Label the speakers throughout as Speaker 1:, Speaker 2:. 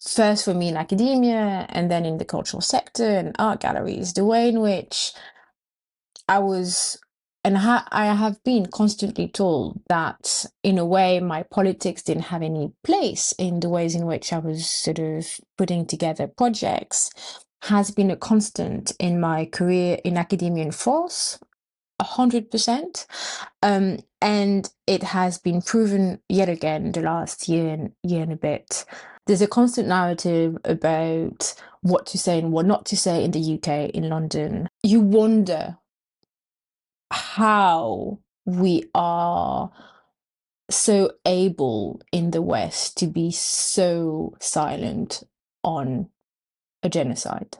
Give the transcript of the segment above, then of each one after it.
Speaker 1: first for me in academia and then in the cultural sector and art galleries, the way in which I was, and I have been constantly told that in a way my politics didn't have any place in the ways in which I was sort of putting together projects, has been a constant in my career in academia in France, 100%. And it has been proven yet again the last year and a bit. There's a constant narrative about what to say and what not to say in the UK, in London. You wonder how we are so able in the West to be so silent on a genocide.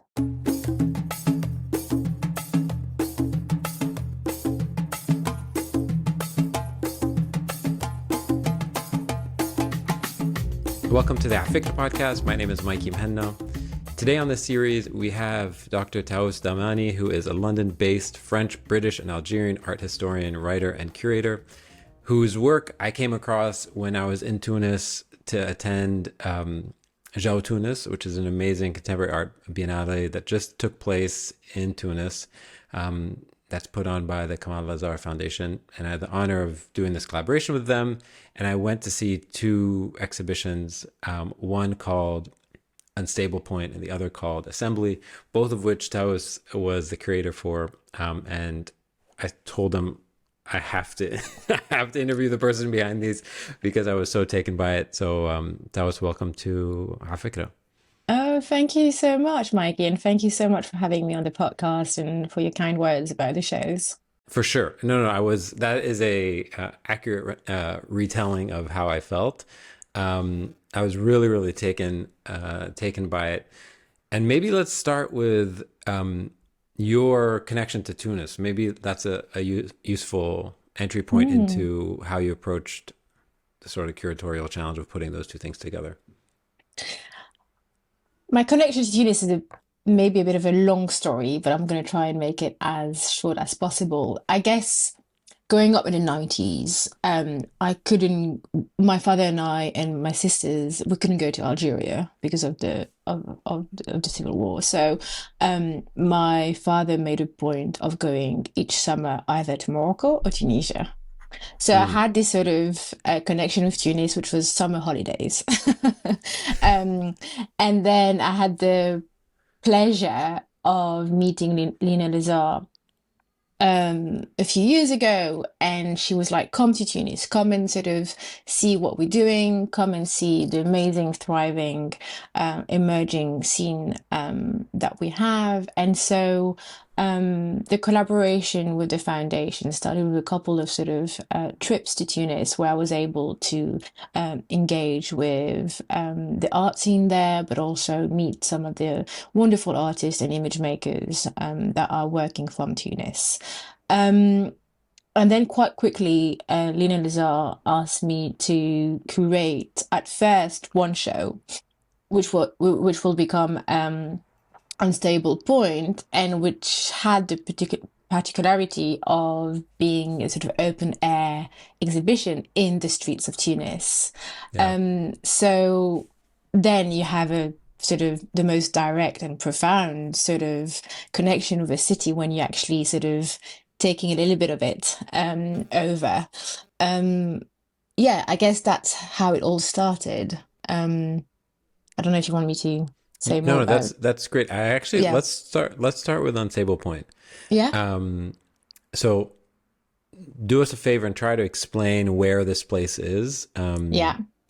Speaker 2: Welcome to the Afikra podcast. My name is Mikey Muhanna. Today on this series, we have Dr Taous Dahmani, who is a London-based French, British, and Algerian art historian, writer, and curator, whose work I came across when I was in Tunis to attend Jaou Tunis, which is an amazing contemporary art biennale that just took place in Tunis. That's put on by the Kamal Lazar Foundation. And I had the honor of doing this collaboration with them. And I went to see two exhibitions, one called Unstable Point and the other called Assembly, both of which Taous was the curator for. And I told him I have to I have to interview the person behind these because I was so taken by it. So Taous, welcome to Afikra.
Speaker 1: Oh, thank you so much, Mikey, and thank you so much for having me on the podcast and for your kind words about the shows.
Speaker 2: For sure. No, that is a accurate retelling of how I felt. I was really, really taken by it. And maybe let's start with your connection to Tunis. Maybe that's a useful entry point into how you approached the sort of curatorial challenge of putting those two things together.
Speaker 1: My connection to Tunis is maybe a bit of a long story, but I'm going to try and make it as short as possible. I guess growing up in the 90s, my father and I and my sisters, we couldn't go to Algeria because of the civil war. So my father made a point of going each summer either to Morocco or Tunisia. So I had this sort of connection with Tunis, which was summer holidays. And then I had the pleasure of meeting Lina Lazar a few years ago, and she was like, come to Tunis, come and sort of see what we're doing, come and see the amazing, thriving, emerging scene that we have. And so the collaboration with the foundation started with a couple of sort of trips to Tunis where I was able to engage with the art scene there, but also meet some of the wonderful artists and image makers that are working from Tunis. And then quite quickly, Lina Lazar asked me to curate at first one show, which will become Unstable Point, and which had the particularity of being a sort of open air exhibition in the streets of Tunis. Yeah. So then you have a sort of the most direct and profound sort of connection with a city when you actually sort of taking a little bit of it over. Yeah, I guess that's how it all started. I don't know if you want me to say more.
Speaker 2: No, that's great. I actually let's start with Unstable Point.
Speaker 1: Yeah.
Speaker 2: So do us a favor and try to explain where this place is.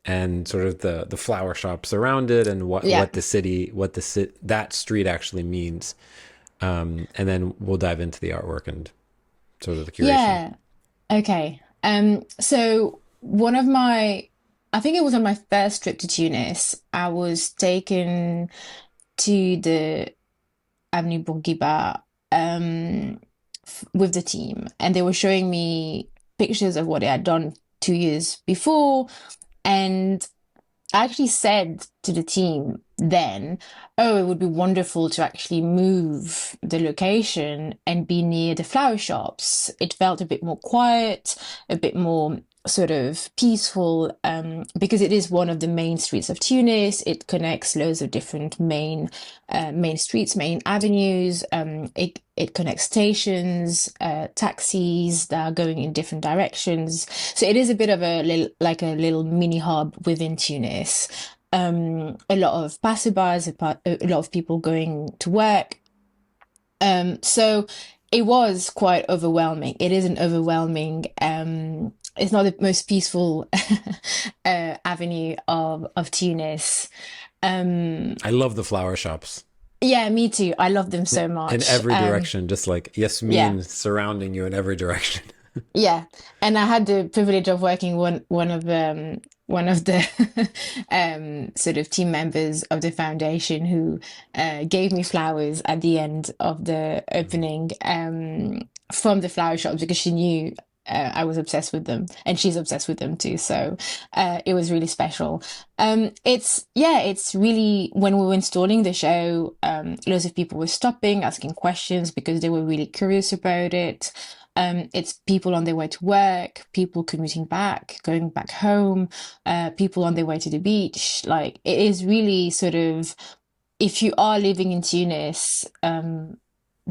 Speaker 2: And sort of the flower shops around it and what that street actually means. And then we'll dive into the artwork and sort of the curation.
Speaker 1: Yeah. Okay. So I think it was on my first trip to Tunis. I was taken to the Avenue Bourguiba with the team, and they were showing me pictures of what they had done 2 years before. And I actually said to the team then, oh, it would be wonderful to actually move the location and be near the flower shops. It felt a bit more quiet, a bit more sort of peaceful, because it is one of the main streets of Tunis. It connects loads of different main streets, main avenues. It connects stations, taxis that are going in different directions. So it is a bit of a little, like a little mini hub within Tunis. A lot of passerbys, a lot of people going to work. So it was quite overwhelming. It is an overwhelming. It's not the most peaceful avenue of Tunis. Um,
Speaker 2: I love the flower shops
Speaker 1: yeah, me too. I love them so
Speaker 2: in
Speaker 1: much.
Speaker 2: every direction, just like
Speaker 1: Yeah,
Speaker 2: Yasmin surrounding you in every direction.
Speaker 1: yeah. And I had the privilege of working one of the sort of team members of the foundation who gave me flowers at the end of the opening from the flower shops because she knew I was obsessed with them and she's obsessed with them too. So it was really special. It's really when we were installing the show, lots of people were stopping, asking questions because they were really curious about it. It's people on their way to work, people commuting back, going back home, people on their way to the beach. Like it is really sort of, if you are living in Tunis,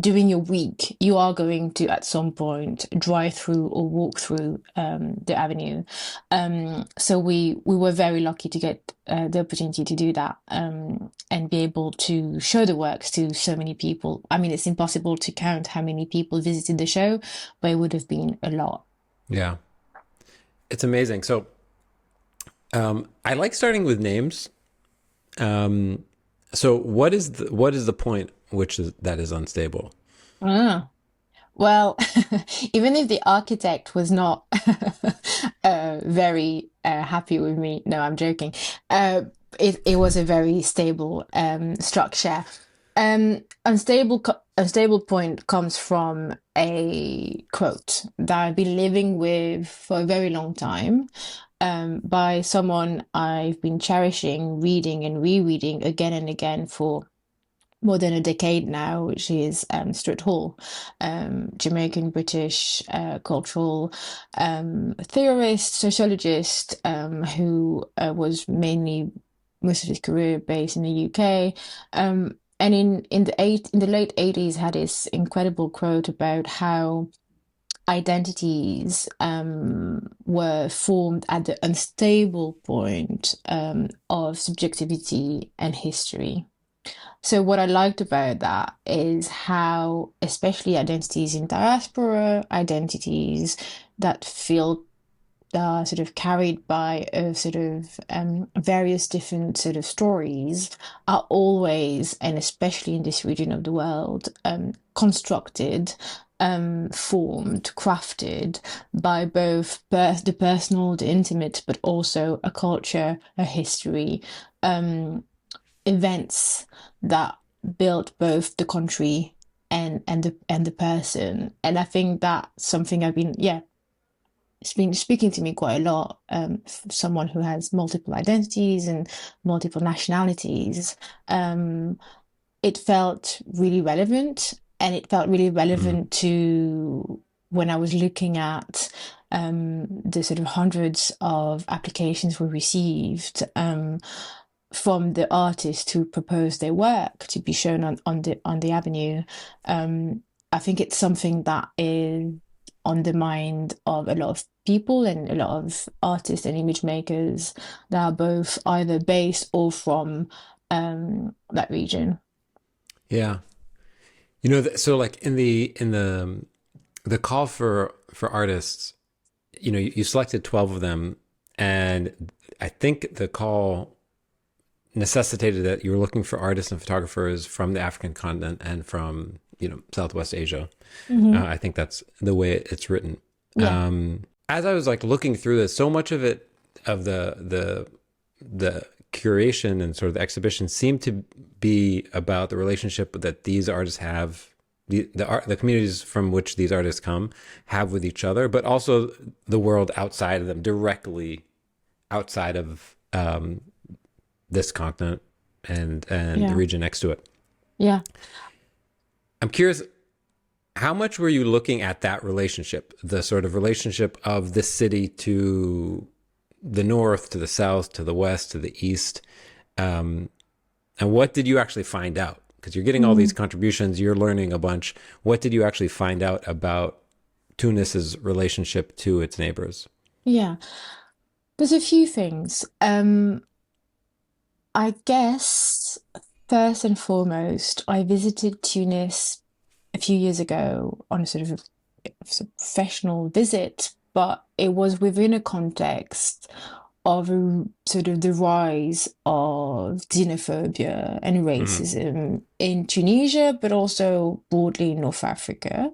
Speaker 1: during your week, you are going to at some point drive through or walk through the avenue. So we were very lucky to get the opportunity to do that and be able to show the works to so many people. I mean, it's impossible to count how many people visited the show, but it would have been a lot.
Speaker 2: Yeah, it's amazing. So I like starting with names. Um, so what is the point which is that is unstable?
Speaker 1: Ah. Well, even if the architect was not very happy with me, no, I'm joking. Uh, it was a very stable structure. Unstable point comes from a quote that I've been living with for a very long time, by someone I've been cherishing, reading and rereading again and again for more than a decade now, which is Stuart Hall, Jamaican British cultural theorist, sociologist, who was mainly most of his career based in the UK. And in the late 80s had this incredible quote about how identities were formed at the unstable point of subjectivity and history. So what I liked about that is how, especially identities in diaspora, identities that feel sort of carried by sort of various different sort of stories, are always, and especially in this region of the world, constructed, formed, crafted by both the personal, the intimate, but also a culture, a history, events that built both the country and the person. And I think that's something I've been, yeah, it's been speaking to me quite a lot. Someone who has multiple identities and multiple nationalities. It felt really relevant, and it felt really
Speaker 2: Mm.
Speaker 1: relevant to when I was looking at the sort of hundreds of applications we received from the artists who propose their work to be shown on the avenue. I think it's something that is on the mind of a lot of people and a lot of artists and image makers that are both either based or from that region.
Speaker 2: Yeah. So like in the call for artists, you selected 12 of them, and I think the call necessitated that you were looking for artists and photographers from the African continent and from Southwest Asia.
Speaker 1: Hmm.
Speaker 2: I think that's the way it's written.
Speaker 1: Yeah,
Speaker 2: As I was like looking through this, so much of it, of the curation and sort of the exhibition, seemed to be about the relationship that these artists have, the communities from which these artists come have with each other, but also the world outside of them, directly outside of this continent and the
Speaker 1: yeah,
Speaker 2: region next to it.
Speaker 1: yeah.
Speaker 2: I'm curious, how much were you looking at that relationship, the sort of relationship of this city to the north, to the south, to the west, to the east? Um, and what did you actually find out? Because you're getting all these
Speaker 1: Mm,
Speaker 2: contributions, you're learning a bunch. What did you actually find out about Tunis's relationship to its neighbors?
Speaker 1: yeah, there's a few things. I guess first and foremost, I visited Tunis a few years ago on a sort of professional visit, but it was within a context of a, sort of the rise of xenophobia and
Speaker 2: Mm-hmm.
Speaker 1: racism in Tunisia, but also broadly in North Africa,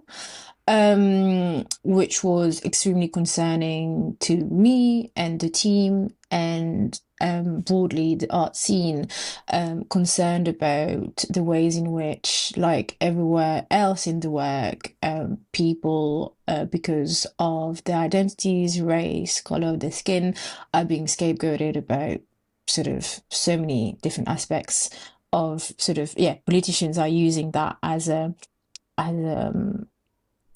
Speaker 1: which was extremely concerning to me and the team and broadly the art scene, concerned about the ways in which, like everywhere else in the work, people, because of their identities, race, color of their skin, are being scapegoated about sort of so many different aspects of sort of, yeah, politicians are using that as a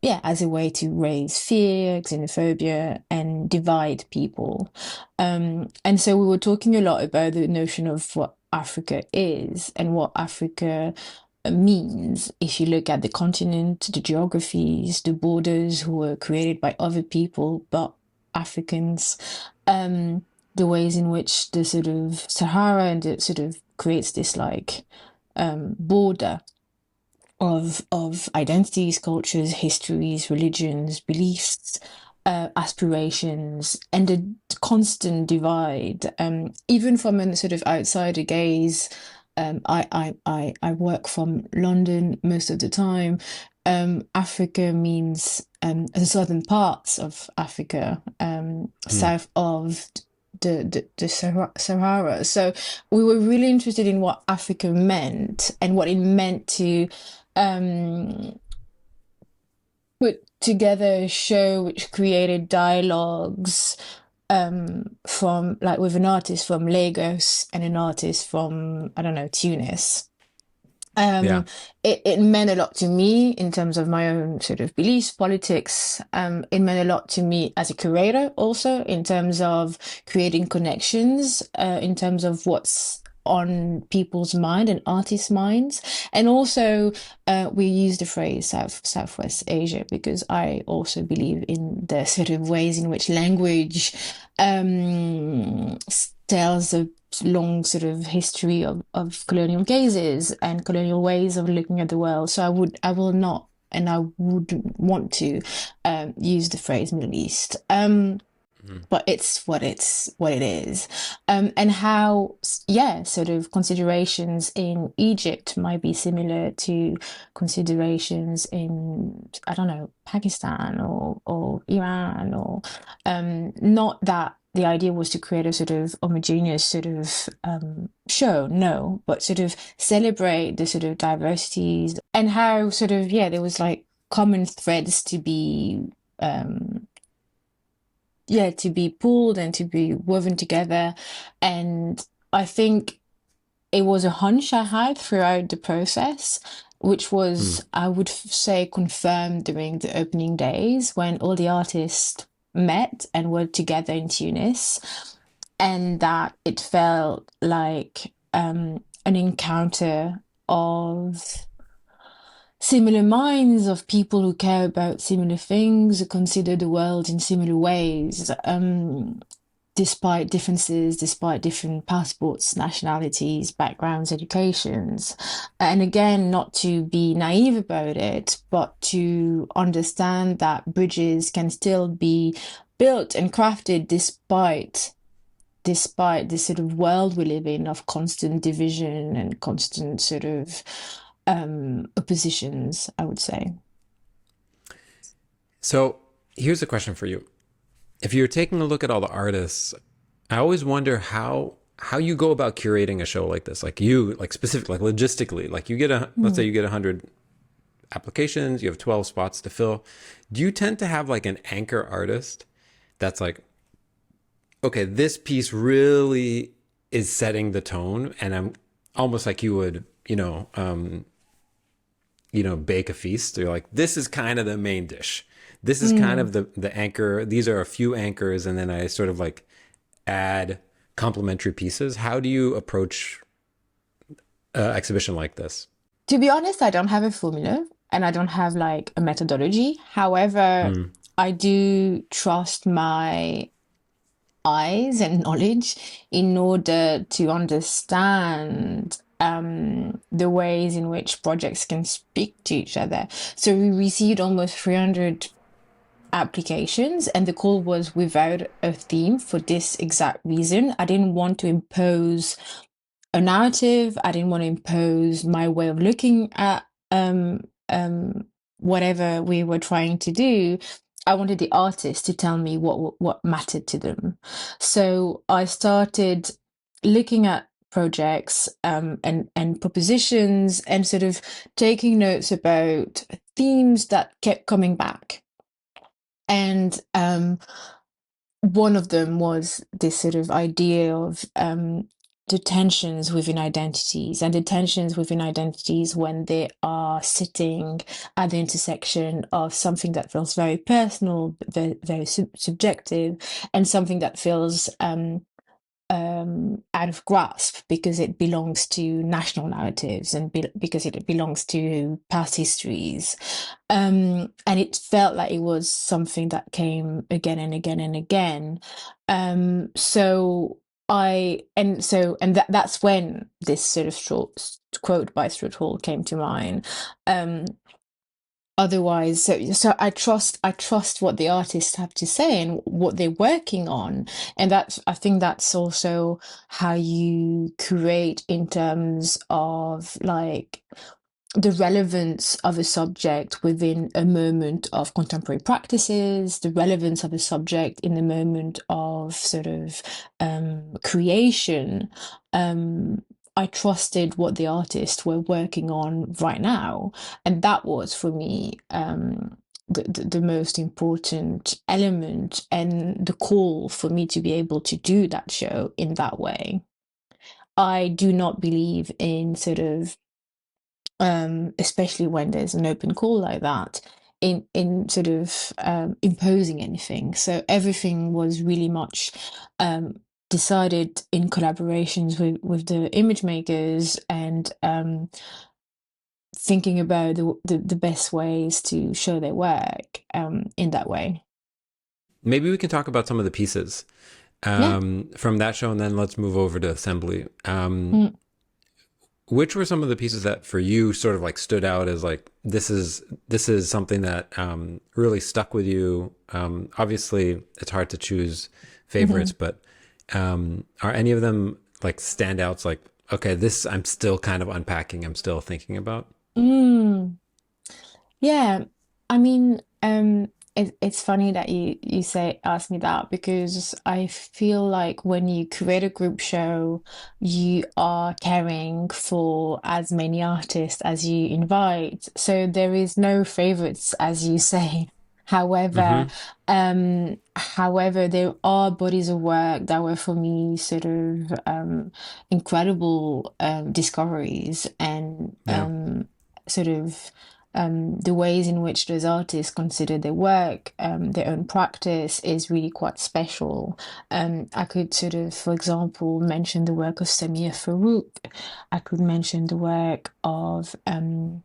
Speaker 1: yeah, as a way to raise fear, xenophobia, and divide people. And so we were talking a lot about the notion of what Africa is and what Africa means. If you look at the continent, the geographies, the borders who were created by other people, but Africans, the ways in which the sort of Sahara and it sort of creates this like border of identities, cultures, histories, religions, beliefs, aspirations, and the constant divide. Even from a sort of outsider gaze, I work from London most of the time. Africa means the southern parts of Africa, south of the Sahara. So we were really interested in what Africa meant and what it meant to um, put together a show which created dialogues from like with an artist from Lagos and an artist from, I don't know, Tunis.
Speaker 2: Yeah.
Speaker 1: Um, it meant a lot to me in terms of my own sort of beliefs, politics. It meant a lot to me as a curator also in terms of creating connections, in terms of what's on people's mind and artists' minds. And also, we use the phrase Southwest Asia because I also believe in the sort of ways in which language tells a long sort of history of colonial gazes and colonial ways of looking at the world. So I will not, and I wouldn't want to use the phrase Middle East.
Speaker 2: Mm-hmm.
Speaker 1: But it's what it is, and how, yeah, sort of considerations in Egypt might be similar to considerations in, I don't know, Pakistan or Iran, or not that the idea was to create a sort of homogeneous sort of show, no, but sort of celebrate the sort of diversities and how sort of, yeah, there was like common threads to be yeah, to be pulled and to be woven together. And I think it was a hunch I had throughout the process, which was, I would say, confirmed during the opening days when all the artists met and were together in Tunis, and that it felt like an encounter of similar minds, of people who care about similar things, who consider the world in similar ways, despite differences, despite different passports, nationalities, backgrounds, educations. And again, not to be naive about it, but to understand that bridges can still be built and crafted despite this sort of world we live in of constant division and constant sort of oppositions, I would say.
Speaker 2: So here's a question for you. If you're taking a look at all the artists, I always wonder how you go about curating a show like this. Like you, like specific, like logistically, like you get let's say
Speaker 1: Mm.
Speaker 2: you get 100 applications, you have 12 spots to fill. Do you tend to have like an anchor artist that's like, okay, this piece really is setting the tone, and I'm almost like you would, bake a feast. You're like, this is kind of the main dish. This is kind
Speaker 1: Mm.
Speaker 2: of the anchor. These are a few anchors, and then I sort of like add complementary pieces. How do you approach exhibition like this?
Speaker 1: To be honest, I don't have a formula and I don't have like a methodology. However,
Speaker 2: Mm.
Speaker 1: I do trust my eyes and knowledge in order to understand the ways in which projects can speak to each other. So we received almost 300 applications, and the call was without a theme for this exact reason. I didn't want to impose a narrative. I didn't want to impose my way of looking at whatever we were trying to do. I wanted the artist to tell me what mattered to them. So I started looking at projects and propositions and sort of taking notes about themes that kept coming back. And one of them was this sort of idea of the tensions within identities, and the tensions within identities when they are sitting at the intersection of something that feels very personal, very subjective, and something that feels out of grasp because it belongs to national narratives and because it belongs to past histories. And it felt like it was something that came again and again and again. So that's when this sort of short quote by Stuart Hall came to mind. Um, Otherwise, so I trust what the artists have to say and what they're working on, and that's I think that's also how you create in terms of like the relevance of a subject within a moment of contemporary practices, the relevance of a subject in the moment of sort of creation. Um, I trusted what the artists were working on right now, and that was for me the most important element and the call for me to be able to do that show in that way. I do not believe in sort of especially when there's an open call like that, in sort of imposing anything. So everything was really much decided in collaborations with the image makers and thinking about the best ways to show their work in that way.
Speaker 2: Maybe we can talk about some of the pieces
Speaker 1: Yeah.
Speaker 2: from that show, and then let's move over to assembly.
Speaker 1: Mm.
Speaker 2: Which were some of the pieces that for you sort of like stood out as like this is something that really stuck with you? Obviously, it's hard to choose favorites,
Speaker 1: Mhm.
Speaker 2: but are any of them like standouts? Like, okay, this I'm still kind of unpacking. I'm still thinking about.
Speaker 1: Mm. Yeah, I mean, it's funny that you say ask me that because I feel like when you create a group show, you are caring for as many artists as you invite. So there is no favorites, as you say. However,
Speaker 2: Mm-hmm.
Speaker 1: there are bodies of work that were for me sort of incredible discoveries and
Speaker 2: Yeah.
Speaker 1: sort of the ways in which those artists consider their work, their own practice is really quite special. I could sort of, for example, mention the work of Samir Farouk. I could mention the work of Amina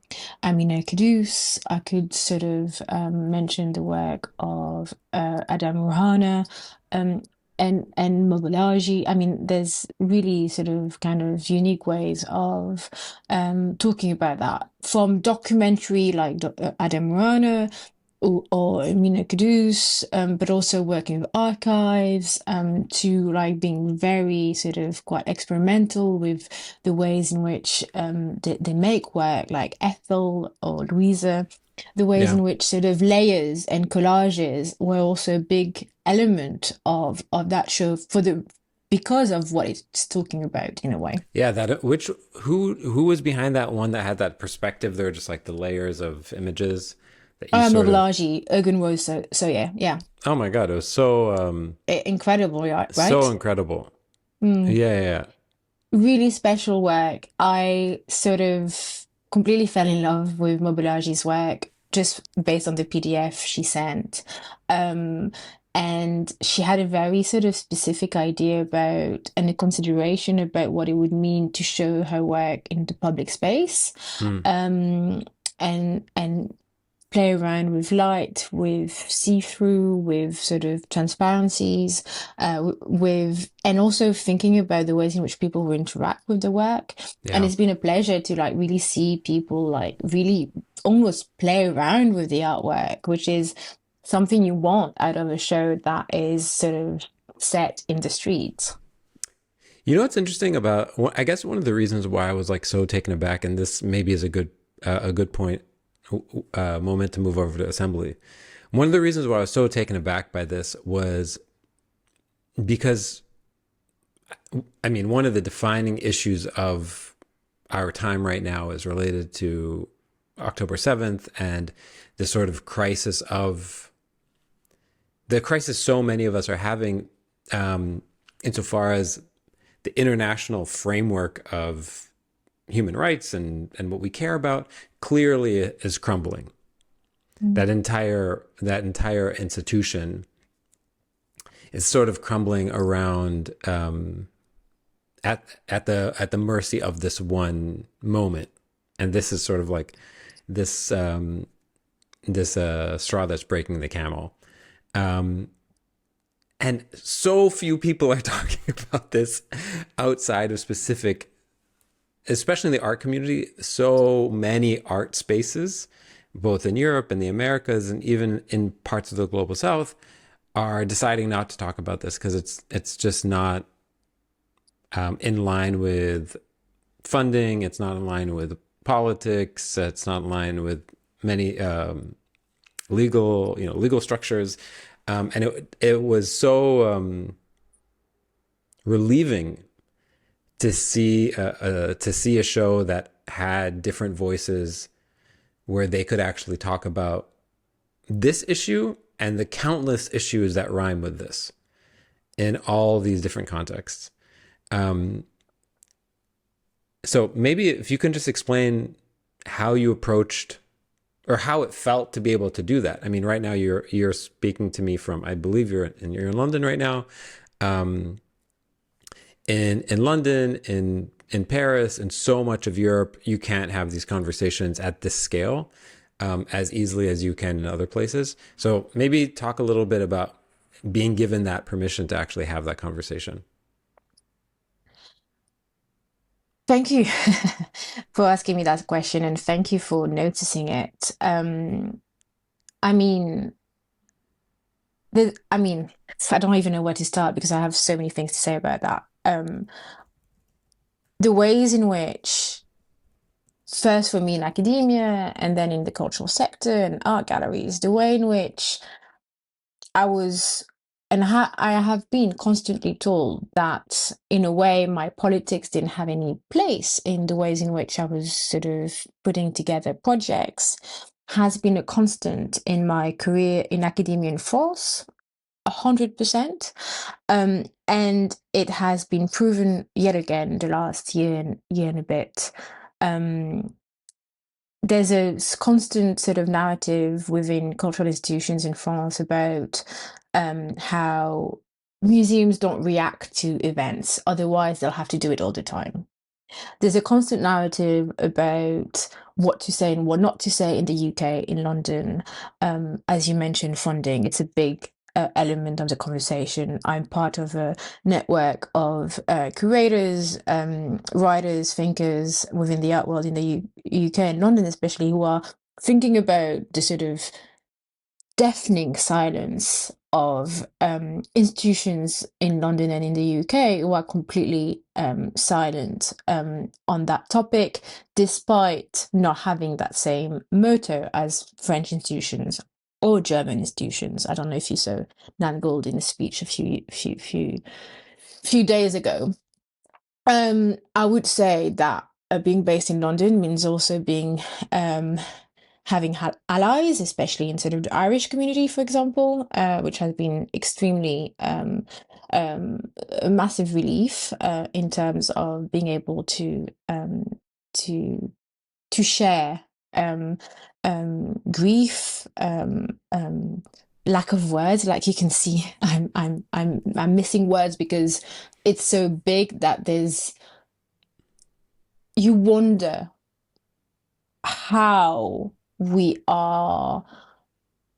Speaker 1: Kadus. I could sort of mention the work of Adam Ruhana. Um, and Mobalaji. I mean, there's really sort of kind of unique ways of talking about that from documentary like Adam Rana or Mina Kadus, but also working with archives, to like being very sort of quite experimental with the ways in which they make work, like Ethel or Louisa, the ways
Speaker 2: Yeah.
Speaker 1: in which sort of layers and collages were also a big element of that show for the because of what it's talking about in a way.
Speaker 2: Yeah, that which who was behind that one that had that perspective? There were just like the layers of images that you sort of.
Speaker 1: Mobilaji, Ergun Rose, so yeah, yeah.
Speaker 2: Oh my God, it was so
Speaker 1: Incredible, right?
Speaker 2: so
Speaker 1: Right?
Speaker 2: incredible.
Speaker 1: Mm.
Speaker 2: Yeah, yeah,
Speaker 1: Really special work. I sort of completely fell in love with Mobolage's work just based on the PDF she sent. Um, and she had a very sort of specific idea about and a consideration about what it would mean to show her work in the public space.
Speaker 2: Mm.
Speaker 1: Um, and play around with light, with see-through, with sort of transparencies, with and also thinking about the ways in which people will interact with the work. And
Speaker 2: Yeah.
Speaker 1: it's been a pleasure to like really see people like really almost play around with the artwork, which is something you want out of a show that is sort of set in the streets.
Speaker 2: You know what's interesting about? I guess one of the reasons why I was like so taken aback, and this maybe is a good point, moment to move over to assembly. One of the reasons why I was so taken aback by this was because, I mean, one of the defining issues of our time right now is related to October 7th and the sort of crisis of the crisis so many of us are having, insofar as the international framework of human rights and what we care about clearly is crumbling.
Speaker 1: Mm.
Speaker 2: That entire institution is sort of crumbling around, at the mercy of this one moment, and this is sort of like this straw that's breaking the camel. Um, and so few people are talking about this outside of specific, especially in the art community. So many art spaces, both in Europe and the Americas, and even in parts of the global South, are deciding not to talk about this because it's just not, in line with funding. It's not in line with politics. It's not in line with many, legal structures, and it was so, relieving to see a show that had different voices where they could actually talk about this issue and the countless issues that rhyme with this in all these different contexts. Um, so maybe if you can just explain how you approached or how it felt to be able to do that. I mean, right now you're speaking to me from, I believe you're in London right now. Um, in London, in Paris, and so much of Europe, you can't have these conversations at this scale, as easily as you can in other places. So maybe talk a little bit about being given that permission to actually have that conversation.
Speaker 1: Thank you for asking me that question, and thank you for noticing it. I mean, I mean, I don't even know where to start because I have so many things to say about that. The ways in which, first for me in academia and then in the cultural sector and art galleries, the way in which I was, and I have been constantly told that in a way my politics didn't have any place in the ways in which I was sort of putting together projects, has been a constant in my career in academia in France. 100%. And it has been proven yet again the last year and a bit. Um, there's a constant sort of narrative within cultural institutions in France about how museums don't react to events, otherwise they'll have to do it all the time. There's a constant narrative about what to say and what not to say in the UK, in London. As you mentioned, funding, it's a big element of the conversation. I'm part of a network of curators, writers, thinkers within the art world in the UK and London, especially, who are thinking about the sort of deafening silence of institutions in London and in the UK who are completely silent on that topic, despite not having that same motto as French institutions or German institutions. I don't know if you saw Nan Gold in a speech a few days ago. I would say that being based in London means also being having had allies, especially in sort of the Irish community, for example, which has been extremely a massive relief in terms of being able to to share grief, lack of words. Like you can see, I'm missing words because it's so big that you wonder how we are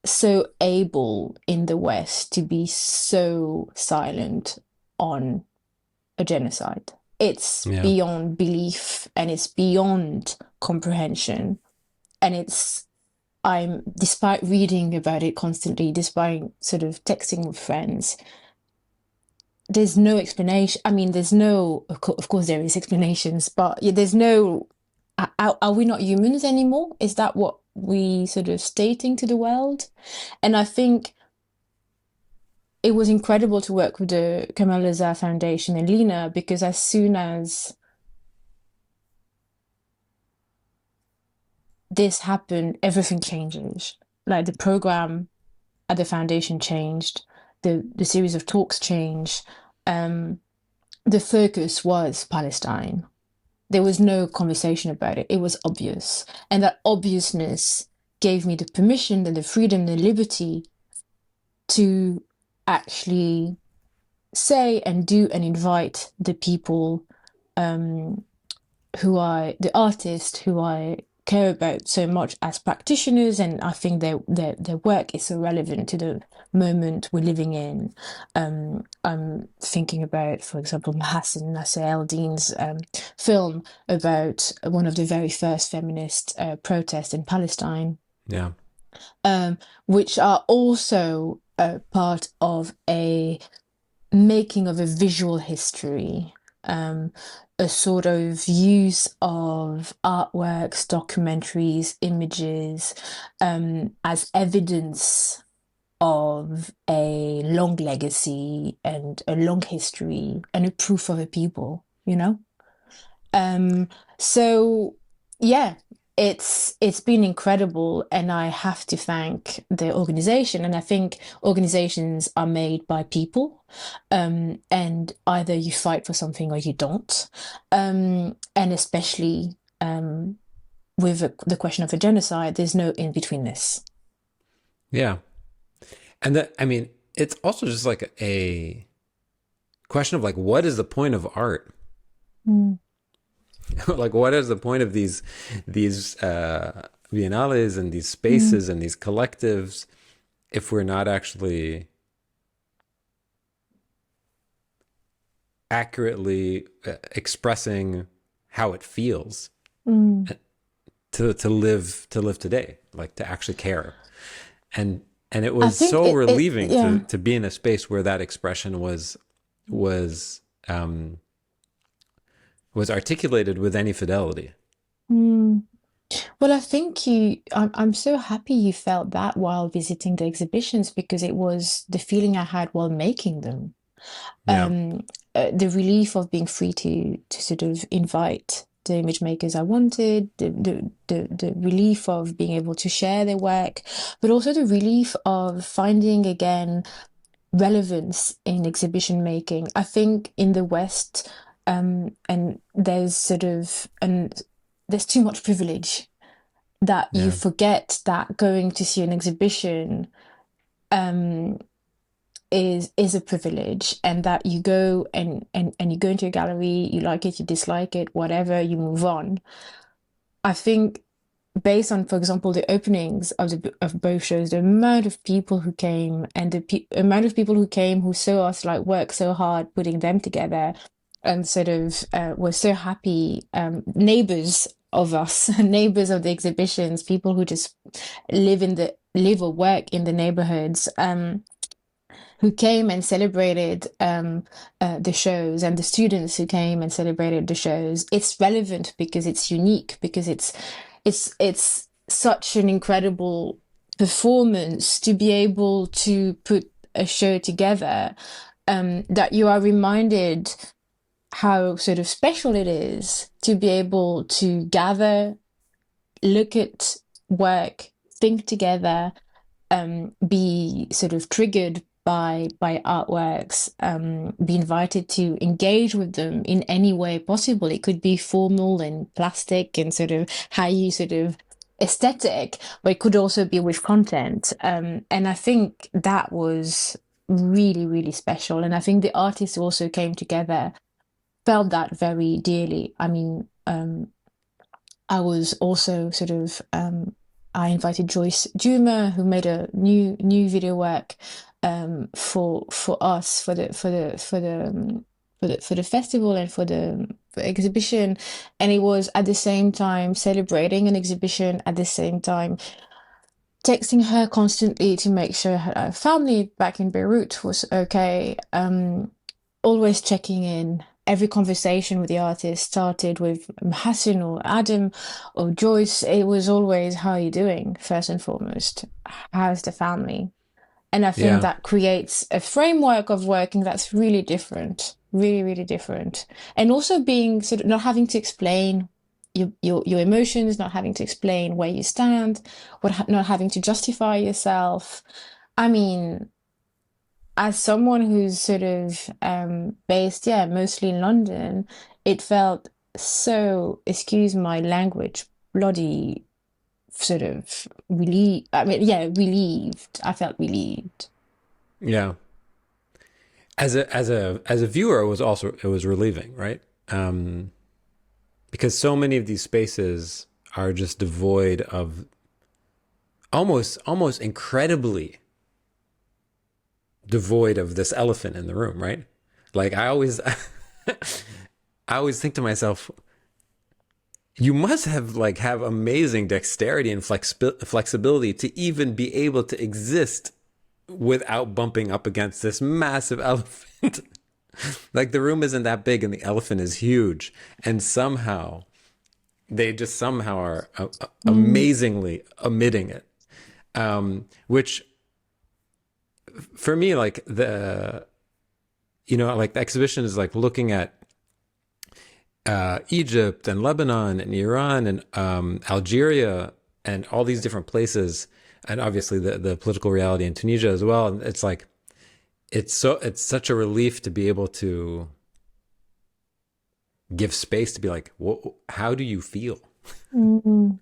Speaker 1: so able in the West to be so silent on a genocide. It's
Speaker 2: Yeah.
Speaker 1: beyond belief and it's beyond comprehension. And despite reading about it constantly, despite sort of texting with friends, there's no explanation. I mean, of course there is explanations, but there's no, are we not humans anymore? Is that what we sort of stating to the world? And I think it was incredible to work with the Kamal Azar Foundation and Lena, because as soon as this happened, everything changes. Like the program at the foundation changed, the series of talks changed. The focus was Palestine. There was no conversation about it. It was obvious. And that obviousness gave me the permission and the freedom and the liberty to actually say and do and invite the people the artists who I care about so much as practitioners, and I think their work is so relevant to the moment we're living in. I'm thinking about, for example, Hassan Nasser El-Din's film about one of the very first feminist protests in Palestine.
Speaker 2: Yeah.
Speaker 1: Which are also part of a making of a visual history, a sort of use of artworks, documentaries, images, as evidence of a long legacy and a long history and a proof of a people, you know? So yeah, it's been incredible, and I have to thank the organization. And I think organizations are made by people, and either you fight for something or you don't. And especially with the question of a genocide, there's no in between this.
Speaker 2: Yeah. And I mean, it's also just like a question of like, what is the point of art?
Speaker 1: Mm.
Speaker 2: Like, what is the point of these biennales and these spaces and these collectives if we're not actually accurately expressing how it feels to live today, like to actually care? And it was so relieving to be in a space where that expression was articulated with any fidelity.
Speaker 1: Well, I think I'm so happy you felt that while visiting the exhibitions, because it was the feeling I had while making them.
Speaker 2: Yeah.
Speaker 1: The relief of being free to sort of invite the image makers I wanted, the relief of being able to share their work, but also the relief of finding again relevance in exhibition making. I think in the West, and there's too much privilege that you forget that going to see an exhibition is a privilege, and that you go and you go into a gallery, you like it, you dislike it, whatever, you move on. I think based on, for example, the openings of both shows, the amount of people who came and the amount of people who came who saw us like work so hard putting them together, and sort of were so happy, neighbors of us, neighbors of the exhibitions, people who just live or work in the neighborhoods, who came and celebrated the shows, and the students who came and celebrated the shows. It's relevant because it's unique, because it's such an incredible performance to be able to put a show together, that you are reminded how sort of special it is to be able to gather, look at work, think together, be sort of triggered by artworks, be invited to engage with them in any way possible. It could be formal and plastic and sort of how you sort of aesthetic, but it could also be with content. And I think that was really, really special. And I think the artists also came together, felt that very dearly. I mean, I was also sort of I invited Joyce Juma, who made a new video work for us for the festival and for exhibition, and it was at the same time celebrating an exhibition, at the same time texting her constantly to make sure her family back in Beirut was okay. Always checking in. Every conversation with the artist started with Hassan or Adam or Joyce. It was always, how are you doing? First and foremost, how's the family? And I think
Speaker 2: Yeah.
Speaker 1: that creates a framework of working that's really different, really, really different. And also being sort of not having to explain your emotions, not having to explain where you stand, not having to justify yourself. I mean, as someone who's sort of based, yeah, mostly in London, it felt so, excuse my language, bloody sort of relieved. I mean, yeah, relieved. I felt relieved.
Speaker 2: Yeah. As a viewer, it was relieving, right? Um, because so many of these spaces are just devoid of almost incredibly devoid of this elephant in the room, right? Like I always I always think to myself, you must have have amazing dexterity and flexibility to even be able to exist without bumping up against this massive elephant. Like the room isn't that big and the elephant is huge, and somehow they just somehow are
Speaker 1: Mm,
Speaker 2: amazingly omitting it. Which for me, like the exhibition is like looking at Egypt and Lebanon and Iran and Algeria and all these different places, and obviously the political reality in Tunisia as well. And it's like it's such a relief to be able to give space to be like, how do you feel?
Speaker 1: mm.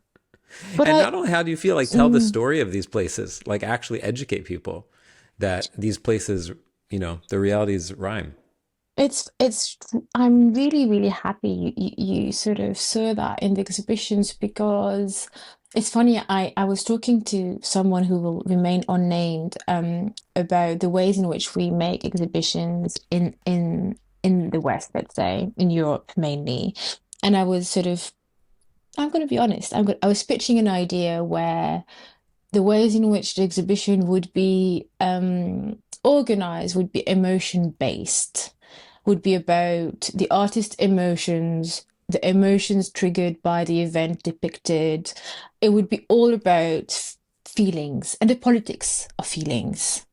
Speaker 1: But
Speaker 2: And
Speaker 1: I,
Speaker 2: not only how do you feel, like tell the
Speaker 1: mm,
Speaker 2: story of these places, like actually educate people that these places, the realities rhyme.
Speaker 1: it's, I'm really, really happy you sort of saw that in the exhibitions because it's funny, I was talking to someone who will remain unnamed about the ways in which we make exhibitions in the West, let's say, in Europe mainly. And I was sort of, I'm going to be honest, I was pitching an idea where the ways in which the exhibition would be organized would be emotion based, would be about the artist's emotions, the emotions triggered by the event depicted. It would be all about feelings and the politics of feelings.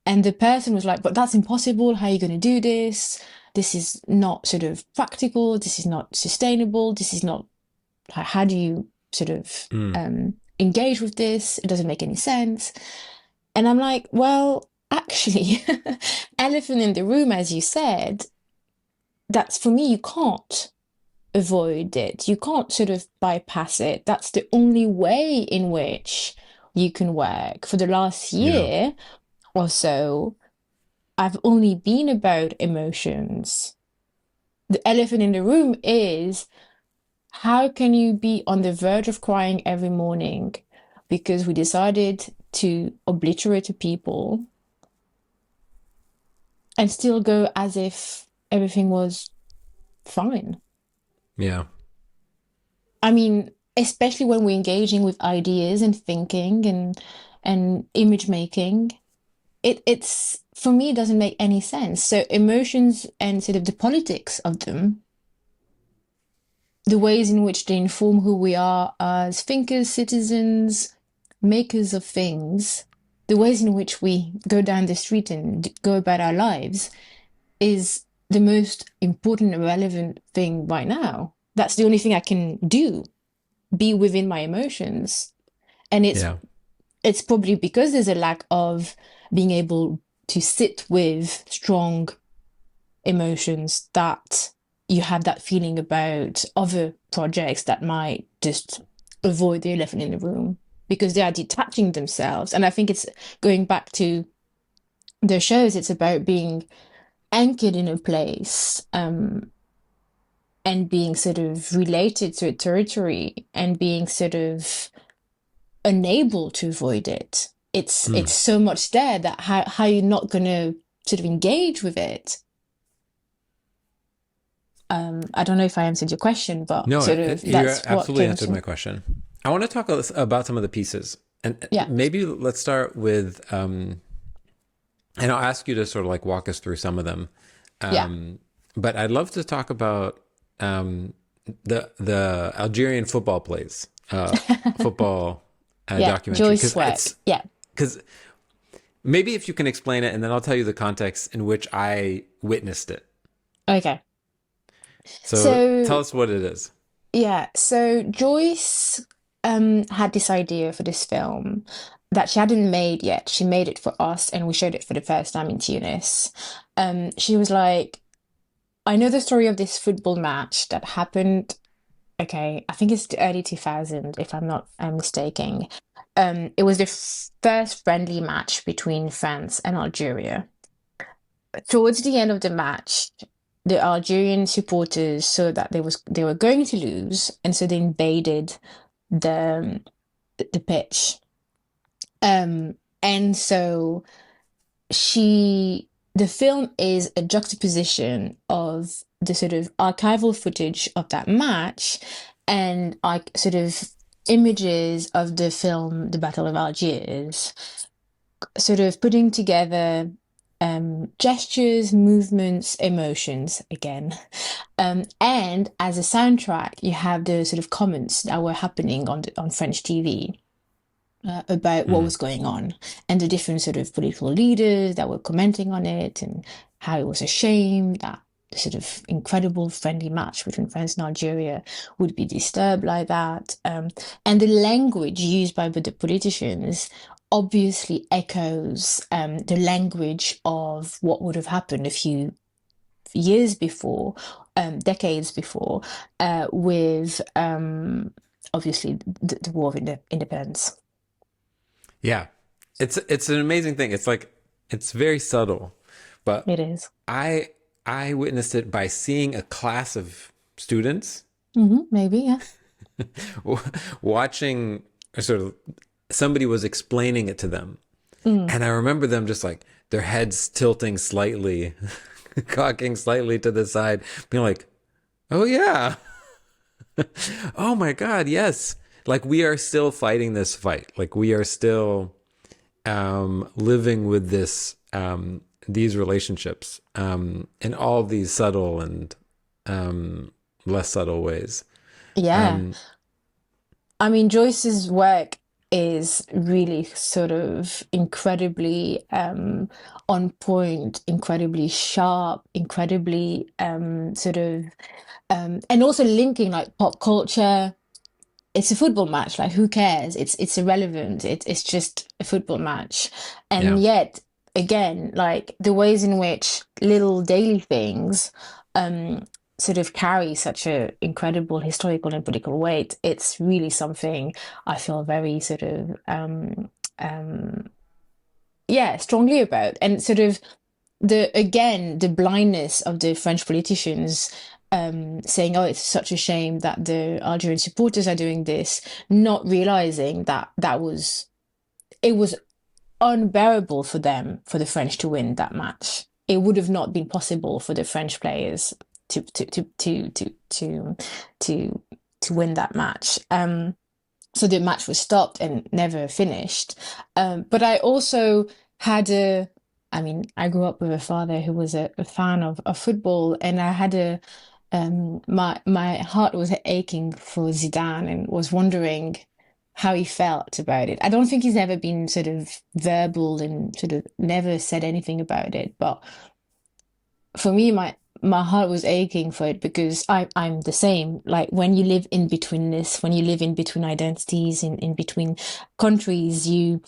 Speaker 1: And the person was like, but that's impossible. How are you going to do this? This is not sort of practical. This is not sustainable. This is not, how do you sort of
Speaker 2: Mm.
Speaker 1: engage with this? It doesn't make any sense. And I'm like, well, actually, elephant in the room, as you said, that's for me, you can't avoid it. You can't sort of bypass it. That's the only way in which you can work. For the last
Speaker 2: Yeah.
Speaker 1: year or so, I've only been about emotions. The elephant in the room is, how can you be on the verge of crying every morning because we decided to obliterate people and still go as if everything was fine?
Speaker 2: Yeah.
Speaker 1: I mean, especially when we're engaging with ideas and thinking and image making, it's for me it doesn't make any sense. So emotions and sort of the politics of them, the ways in which they inform who we are as thinkers, citizens, makers of things, the ways in which we go down the street and go about our lives is the most important and relevant thing right now. That's the only thing I can do, be within my emotions. And
Speaker 2: Yeah.
Speaker 1: it's probably because there's a lack of being able to sit with strong emotions, that you have that feeling about other projects that might just avoid the elephant in the room because they are detaching themselves. And I think it's going back to the shows, it's about being anchored in a place, and being sort of related to a territory and being sort of unable to avoid it. It's so much there that how you're not gonna sort of engage with it. I don't know if I answered your question, but
Speaker 2: No,
Speaker 1: sort of
Speaker 2: you
Speaker 1: that's what
Speaker 2: absolutely
Speaker 1: came
Speaker 2: answered
Speaker 1: to.
Speaker 2: my question. I want to talk about some of the pieces, and
Speaker 1: Yeah,
Speaker 2: maybe let's start with, and I'll ask you to sort of like walk us through some of them.
Speaker 1: yeah.
Speaker 2: Um, but I'd love to talk about the Algerian football plays, football
Speaker 1: Yeah,
Speaker 2: documentary,
Speaker 1: Joyce's work. Yeah.
Speaker 2: because maybe if you can explain it, and then I'll tell you the context in which I witnessed it.
Speaker 1: Okay.
Speaker 2: So tell
Speaker 1: So
Speaker 2: us what it is.
Speaker 1: yeah, so Joyce had this idea for this film that she hadn't made yet. She made it for us and we showed it for the first time in Tunis. She was like, I know the story of this football match that happened, okay, I think it's the early 2000s, if I'm not mistaken. It was the first friendly match between France and Algeria. Towards the end of the match, the Algerian supporters saw that they were going to lose, and so they invaded the the pitch. And so the film is a juxtaposition of the sort of archival footage of that match and like sort of images of the film The Battle of Algiers, sort of putting together gestures, movements, emotions again. And as a soundtrack, you have the sort of comments that were happening on French TV about what
Speaker 2: Mm.
Speaker 1: was going on and the different sort of political leaders that were commenting on it and how it was a shame that the sort of incredible friendly match between France and Algeria would be disturbed like that. And the language used by the politicians obviously echoes the language of what would have happened a few years before, decades before, with obviously the War of Independence.
Speaker 2: Yeah, it's an amazing thing. It's like it's very subtle, but
Speaker 1: It is.
Speaker 2: I I witnessed it by seeing a class of students
Speaker 1: Maybe, yeah.
Speaker 2: watching, or sort of somebody was explaining it to them,
Speaker 1: Mm.
Speaker 2: and I remember them just like their heads tilting slightly, cocking slightly to the side, being like, "Oh yeah, oh my God, yes." Like we are still fighting this fight. Like we are still living with these relationships in all these subtle and less subtle ways.
Speaker 1: Yeah.
Speaker 2: Um,
Speaker 1: I mean, Joyce's work is really sort of incredibly on point, incredibly sharp, incredibly sort of and also linking like pop culture. It's a football match, like who cares? It's irrelevant. It's just a football match. And
Speaker 2: yeah,
Speaker 1: yet again, like the ways in which little daily things um sort of carry such a incredible historical and political weight, it's really something I feel very sort of um yeah, strongly about. And sort of the blindness of the French politicians saying, "Oh, it's such a shame that the Algerian supporters are doing this," not realizing that it was unbearable for them for the French to win that match. It would have not been possible for the French players to to to to to to to, to win that match. So the match was stopped and never finished. But I also had I mean, I grew up with a father who was a fan of football, and I had my heart was aching for Zidane and was wondering how he felt about it. I don't think he's ever been sort of verbal and sort of never said anything about it, but for me, my heart was aching for it because I'm the same. Like when you live in between this, when you live in between identities, in between countries, you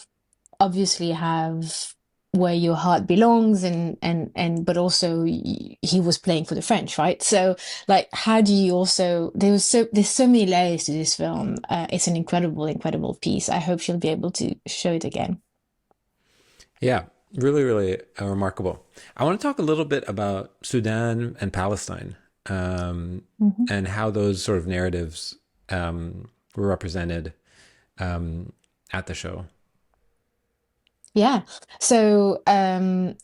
Speaker 1: obviously have where your heart belongs, and but also he was playing for the French, right? So like, how do you also, there's so many layers to this film. It's an incredible piece. I hope she'll be able to show it again.
Speaker 2: Yeah, really, really remarkable. I want to talk a little bit about Sudan and Palestine, um,
Speaker 1: Mhm.
Speaker 2: and how those sort of narratives were represented at the show.
Speaker 1: Yeah. So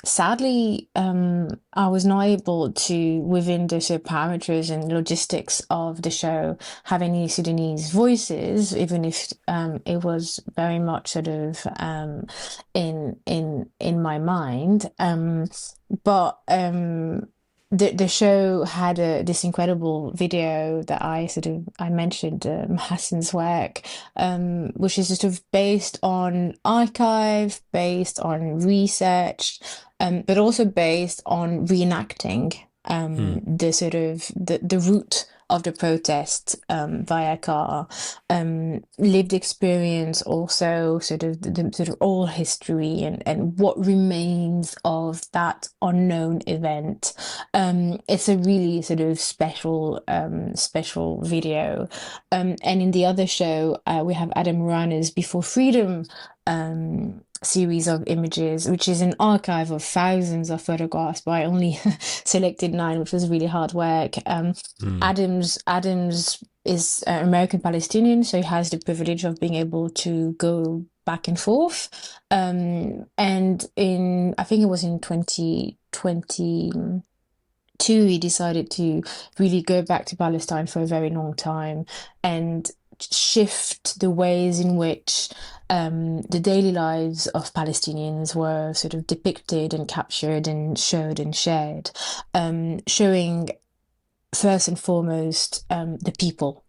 Speaker 1: sadly, I was not able to, within the sort of parameters and logistics of the show, have any Sudanese voices, even if it was very much sort of in my mind. But the show had this incredible video that I mentioned, Hassan's work, which is sort of based on archive, based on research, but also based on reenacting
Speaker 2: Hmm.
Speaker 1: the sort of the route of the protest via car, lived experience, also sort of the sort of oral history and what remains of that unknown event. It's a really sort of special video. And in the other show, we have Adam Rana's Before Freedom series of images, which is an archive of thousands of photographs, but I only selected 9, which was really hard work.
Speaker 2: Hmm.
Speaker 1: Adams is American Palestinian, so he has the privilege of being able to go back and forth. And in, I think it was in 2022, he decided to really go back to Palestine for a very long time and shift the ways in which the daily lives of Palestinians were sort of depicted and captured and showed and shared, showing first and foremost the people.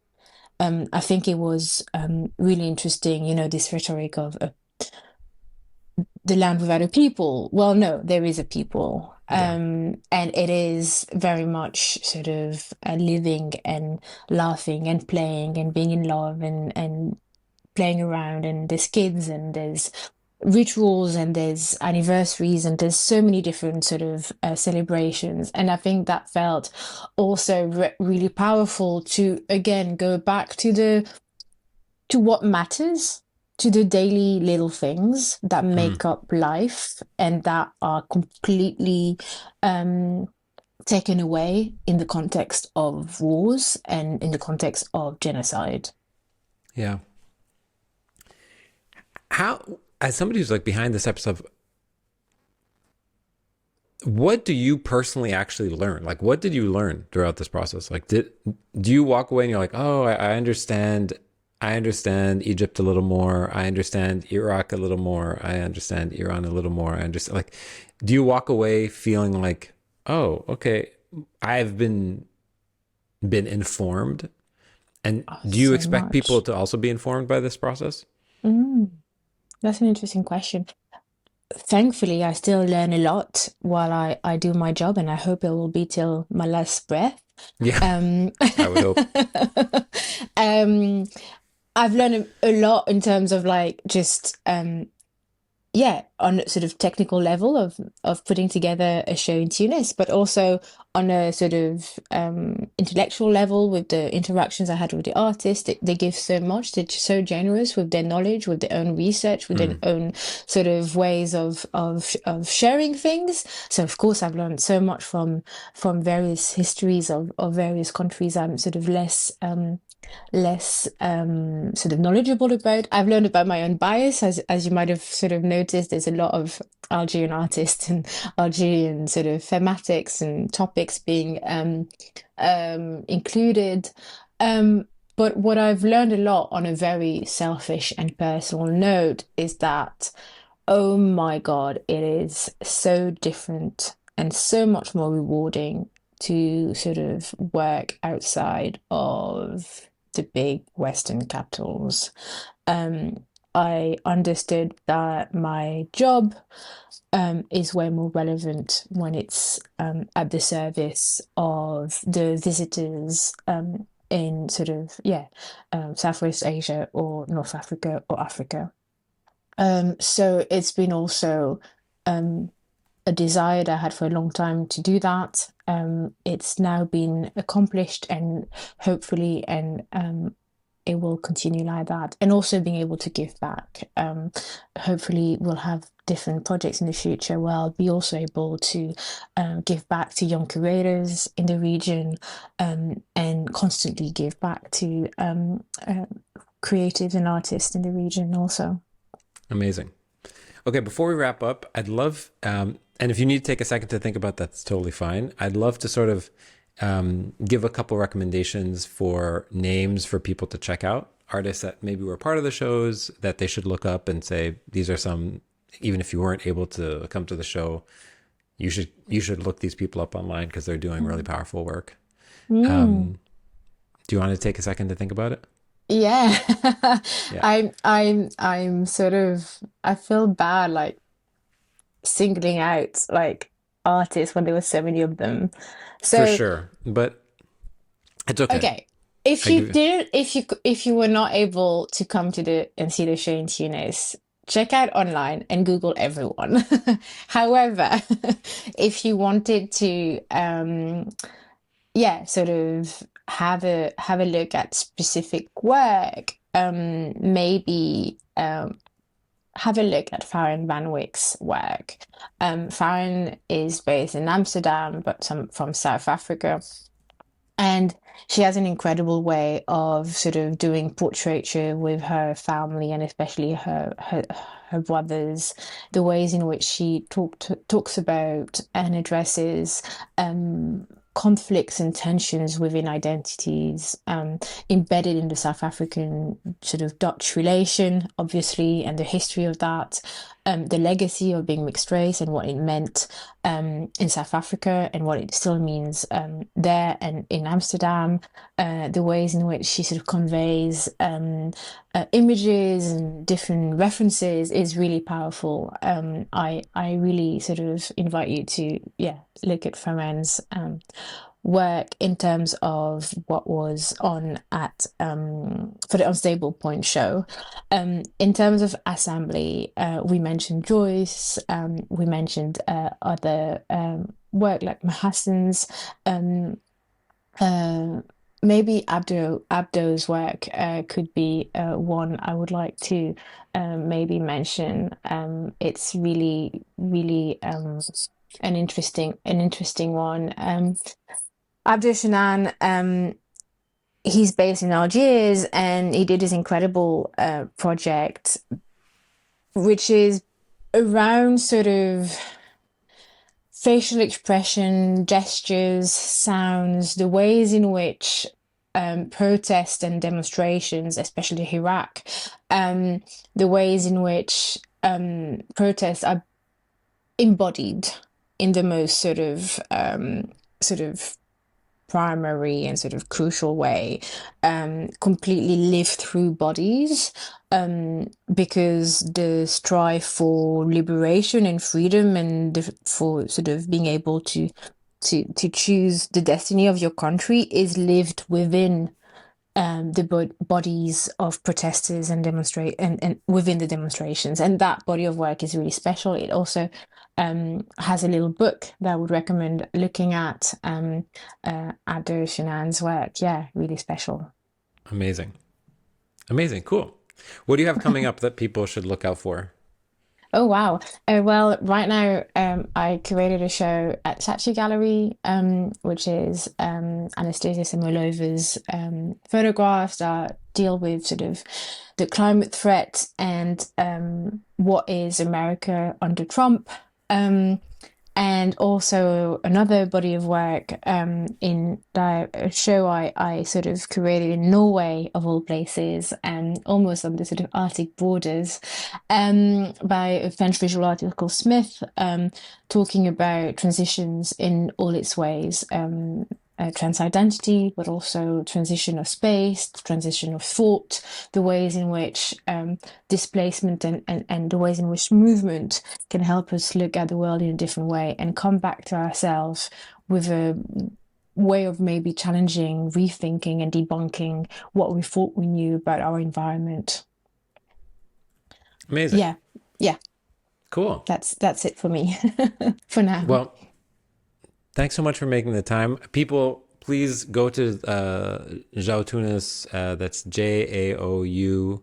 Speaker 1: I think it was really interesting, this rhetoric of the land without a people. Well, no, there is a people.
Speaker 2: Yeah.
Speaker 1: And it is very much sort of living and laughing and playing and being in love and playing around. And there's kids and there's rituals and there's anniversaries and there's so many different sort of celebrations. And I think that felt also really powerful to again go back to the to what matters, to the daily little things that
Speaker 2: Hmm.
Speaker 1: make up life and that are completely um, taken away in the context of wars and in the context of genocide.
Speaker 2: Yeah. How, as somebody who's like behind this episode, what do you personally actually learn? Like, what did you learn throughout this process? Like, do you walk away and you're like, oh, I understand Egypt a little more. I understand Iraq a little more. I understand Iran a little more. I understand. Like, do you walk away feeling like, oh, okay, I've been informed? And
Speaker 1: Oh,
Speaker 2: do you
Speaker 1: so
Speaker 2: expect people
Speaker 1: much.
Speaker 2: to also be informed by this process?
Speaker 1: Mm, that's an interesting question. Thankfully, I still learn a lot while I do my job, and I hope it will be till my last breath.
Speaker 2: Yeah,
Speaker 1: Um,
Speaker 2: I would hope.
Speaker 1: um, I've learned a lot in terms of like just yeah, on a sort of technical level of putting together a show in Tunis, but also on a sort of intellectual level with the interactions I had with the artists. They give so much. They're so generous with their knowledge, with their own research, with their
Speaker 2: Mm,
Speaker 1: own sort of ways of sharing things. So of course I've learned so much from various histories of various countries. I'm sort of less sort of knowledgeable about. I've learned about my own bias, as you might have sort of noticed. There's a lot of Algerian artists and Algerian sort of thematics and topics being included. Um, but what I've learned a lot on a very selfish and personal note is that, oh my God, it is so different and so much more rewarding to sort of work outside of the big Western capitals. Um, I understood that my job is way more relevant when it's at the service of the visitors in sort of, yeah, Southwest Asia or North Africa or Africa. So it's been also a desire that I had for a long time to do that. It's now been accomplished, and hopefully, and it will continue like that. And also being able to give back. Hopefully, we'll have different projects in the future where I'll be also able to give back to young curators in the region, and constantly give back to creatives and artists in the region also.
Speaker 2: Amazing. Okay, before we wrap up, I'd love, and if you need to take a second to think about that, that's totally fine. I'd love to sort of give a couple recommendations for names for people to check out, artists that maybe were part of the shows that they should look up and say, these are some, even if you weren't able to come to the show, you should look these people up online because they're doing really powerful work.
Speaker 1: Mm.
Speaker 2: Do you want to take a second to think about it?
Speaker 1: Yeah.
Speaker 2: Yeah,
Speaker 1: I'm sort of, I feel bad like singling out like artists when there were so many of them.
Speaker 2: for
Speaker 1: So,
Speaker 2: sure. But it's okay.
Speaker 1: okay. If
Speaker 2: I
Speaker 1: you
Speaker 2: give
Speaker 1: didn't, if you were not able to come to the and see the show in Tunis, check out online and Google everyone. However, if you wanted to, yeah, sort of have a look at specific work, maybe have a look at Farron Van Wyck's work. Farron is based in Amsterdam, but from South Africa. And she has an incredible way of sort of doing portraiture with her family and especially her brothers, the ways in which she talks about and addresses conflicts and tensions within identities embedded in the South African sort of Dutch relation, obviously, and the history of that, the legacy of being mixed race and what it meant in South Africa and what it still means there and in Amsterdam, the ways in which she sort of conveys images and different references is really powerful. I really sort of invite you to look at Farron's work in terms of what was on at for the Unstable Point show. In terms of assembly, we mentioned Joyce, we mentioned other work like Mahassan's, uh, maybe Abdo's work could be one I would like to maybe mention. It's really, really an interesting one. Abdel Shanan, he's based in Algiers and he did this incredible project, which is around sort of facial expression, gestures, sounds, the ways in which protests and demonstrations, especially Iraq, the ways in which protests are embodied in the most sort of primary and sort of crucial way, completely live through bodies, because the strive for liberation and freedom and for sort of being able to choose the destiny of your country is lived within the bodies of protesters and demonstrate and within the demonstrations, and that body of work is really special. It also has a little book that I would recommend looking at Abdel Shanan's work. Yeah, really special.
Speaker 2: amazing. Amazing. Cool. What do you have coming up that people should look out for?
Speaker 1: Oh wow. Well, right now I curated a show at Statue Gallery, which is Anastasia Samolova's photographs that deal with sort of the climate threat and what is America under Trump. And also another body of work in the show I sort of curated in Norway, of all places, and almost on the sort of Arctic borders, by a French visual artist called Smith, talking about transitions in all its ways. Trans-identity, but also transition of space, transition of thought, the ways in which displacement and the ways in which movement can help us look at the world in a different way and come back to ourselves with a way of maybe challenging, rethinking, and debunking what we thought we knew about our environment.
Speaker 2: Amazing.
Speaker 1: Yeah, yeah.
Speaker 2: Cool.
Speaker 1: That's it for me for now.
Speaker 2: Well, thanks so much for making the time. People, please go to Jaou Tunis. That's JAOU.TN.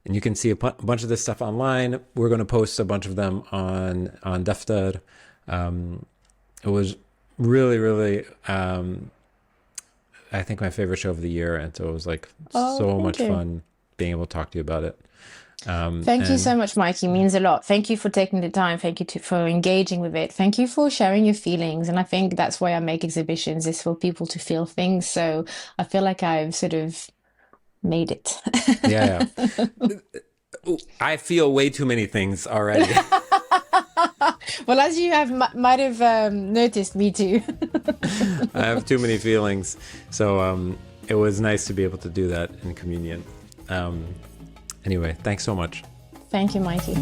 Speaker 2: And you can see a bunch of this stuff online. We're going to post a bunch of them on Daftar. It was really, really, I think my favorite show of the year. And so it was like so much fun being able to talk to you about it.
Speaker 1: Thank you so much, Mikey. It means a lot. Thank you for taking the time. Thank you for engaging with it. Thank you for sharing your feelings. And I think that's why I make exhibitions, is for people to feel things. So I feel like I've sort of made it.
Speaker 2: Yeah. I feel way too many things already.
Speaker 1: Well, as you might have noticed, me too.
Speaker 2: I have too many feelings. So it was nice to be able to do that in communion. Anyway, thanks so much.
Speaker 1: Thank you, Mikey.